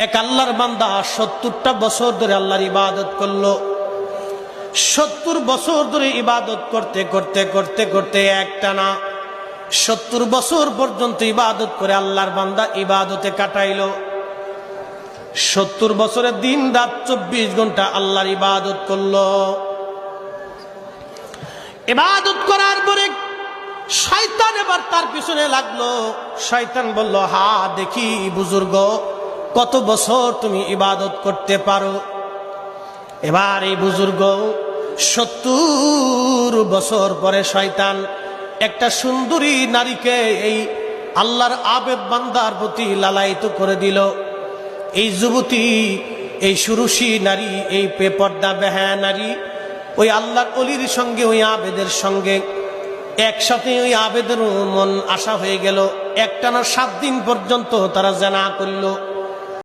এক আল্লাহর বান্দা ৭০টা বছর ধরে আল্লাহর ইবাদত করলো। ৭০ বছর ধরে ইবাদত করতে করতে করতে করতে একটানা ৭০ বছর পর্যন্ত ইবাদত করে আল্লাহর বান্দা ইবাদতে কাটাইলো। ৭০ বছরের দিন রাত ২৪ ঘন্টা আল্লাহর ইবাদত করলো। ইবাদত করার পরে শয়তান এবার তার পিছনে লাগলো। শয়তান বলল, হা দেখি বুজুর্গ, কত বছর তুমি ইবাদত করতে পারো। এবার এই বুজুর্গ ৭০ বছর পরে শয়তান একটা সুন্দরী নারীকে এই আল্লাহর আবেদ বান্দার প্রতি লালায়িত করে দিল। এই যুবতী, এই সুরুষী নারী, এই বেপর্দা বেহায়া নারী ওই আল্লাহর অলির সঙ্গে, ওই আবেদের সঙ্গে একসাথে ওই আবেদের মন আশা হয়ে গেল। একটানা ৭ দিন পর্যন্ত তারা জেনা করল।